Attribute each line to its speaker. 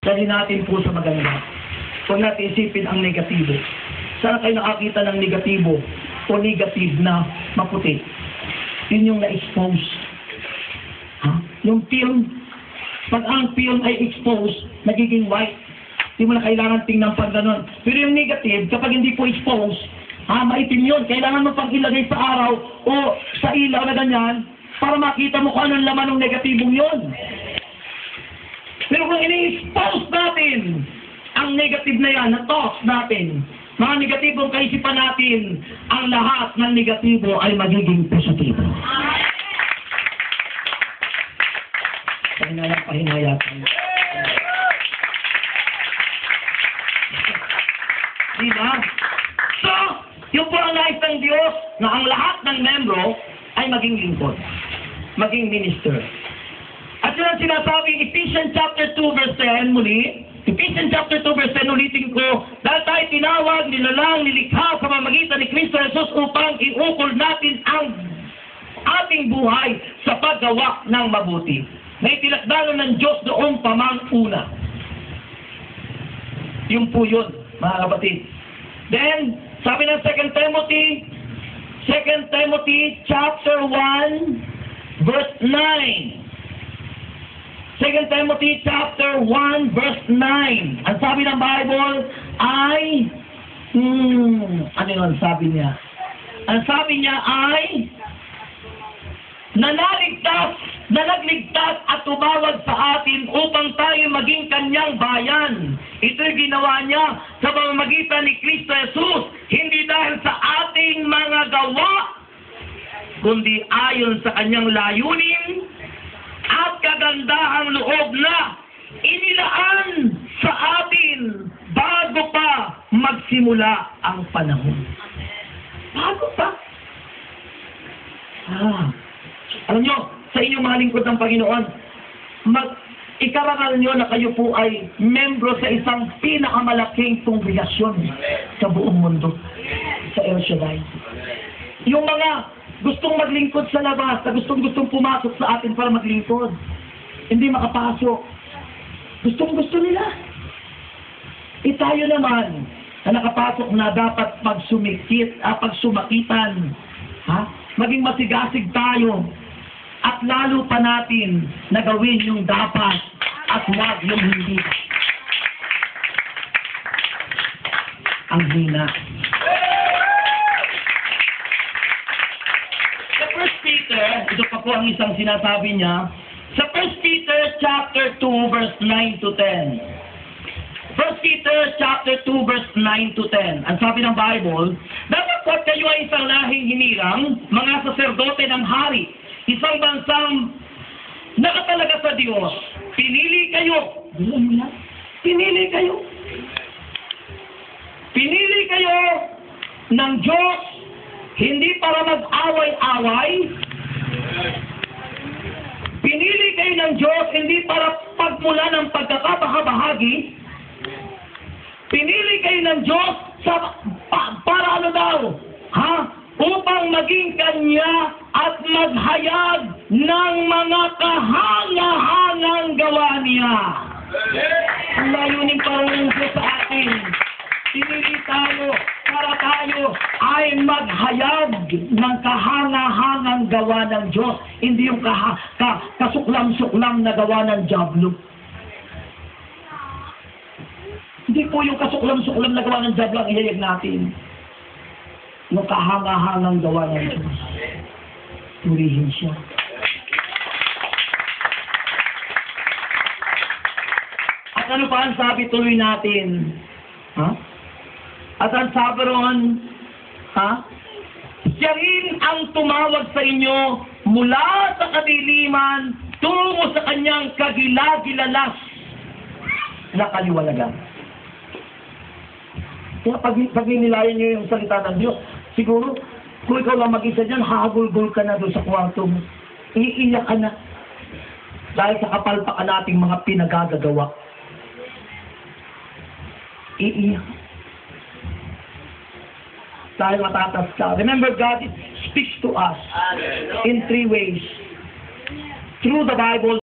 Speaker 1: Dali natin po sa maganda. Huwag natin isipin ang negatibo. Sana kayo nakakita ng negatibo o negative na maputi? Yun yung na-expose. Yung film, pag ang film ay exposed, nagiging white. Hindi mo na kailangan tingnan pag gano'n. Pero yung negative, kapag hindi po exposed, maitim yun. Kailangan mo pang ilagay sa araw o sa ilaw na ganyan para makita mo kung anong laman ng negatibong yun. Pero kung ini-expose natin ang negative na yan, na-toss natin, mga negatibong kaisipan natin, ang lahat ng negatibo ay magiging positibo. Pahinaya tayo. Diba? So, yung po ang nais ng Diyos na ang lahat ng membro ay maging lingkod, maging minister. At yun ang sinasabing Ephesians chapter 2 verse 10 muli. Ephesians chapter 2 verse 10 ulitin ko. Dahil tayo tinawag, nilalang, nilikha sa pamamagitan ni Kristo Jesus upang iukol natin ang ating buhay sa paggawa ng mabuti. Na itinakdalo ng Diyos noong pamang-una. Yun po yun, mga kapatid. Then, sabi ng 2 Timothy chapter 1 verse 9. 2 Timothy chapter 1 verse 9. Ang sabi ng Bible ay ano yun sabi niya? Ang sabi niya ay nagligtas at tumawag sa atin upang tayo maging kanyang bayan. Ito'y ginawa niya sa pamamagitan ni Kristo Jesus, hindi dahil sa ating mga gawa, kundi ayon sa kanyang layunin at kagandahang loob na inilaan sa atin bago pa magsimula ang panahon. Bago pa. Alam nyo, sa inyong mga lingkod ng Panginoon, ikarangal nyo na kayo po ay membro sa isang pinakamalaking kongregasyon sa buong mundo, sa El Shaddai. Yung mga gustong maglingkod sa labas, na gustong pumasok sa atin para maglingkod, hindi makapasok. Gustong-gusto nila. Tayo naman, na nakapasok na dapat pagsumakitan, maging masigasig tayo, at lalo pa natin na gawin yung dapat at wag yung hindi. Ang hina. Sa 1 Peter, ito pa po ang isang sinasabi niya, sa 1 Peter chapter 2 verse 9 to 10. 1 Peter chapter 2 verse 9 to 10. Ang sabi ng Bible, dapat kayo ay isang lahing hinirang, mga saserdote ng hari, isang bansang nakatalaga sa Diyos. Pinili kayo. Pinili kayo. Pinili kayo ng Diyos, hindi para mag-away-away. Pinili kayo ng Diyos, hindi para pagmula ng pagkakabahabahagi. Pinili kayo ng Diyos para ano daw? Upang maging Kanya at maghayag ng mga kahanga-hangang gawa niya. Ang layunin parang Diyos sa atin. Pinili tayo para tayo ay maghayag ng kahanga-hangang gawa ng Diyos. Hindi yung kasuklam-suklam na gawa ng diablo. Hindi po yung kasuklam-suklam na gawa ng diablo ang ihayag natin. Yung kahanga-hangang gawa ng Diyos. Purihin siya. At ano pa ang sabi tuloy natin? At ang sabi ron, siya rin ang tumawag sa inyo mula sa kadiliman tungo sa kanyang kagilagilalas na kaliwanagan. Kaya pag ninilayan niyo yung salita ng Diyos, siguro, kung ikaw lang mag-isa dyan, hagulgul ka na doon sa kwarto mo. Iiyak ka na. Dahil sa kapalpakan nating mga pinagagagawa. Iiyak. Dahil matatas ka. Remember, God speaks to us in 3 ways. Through the Bible,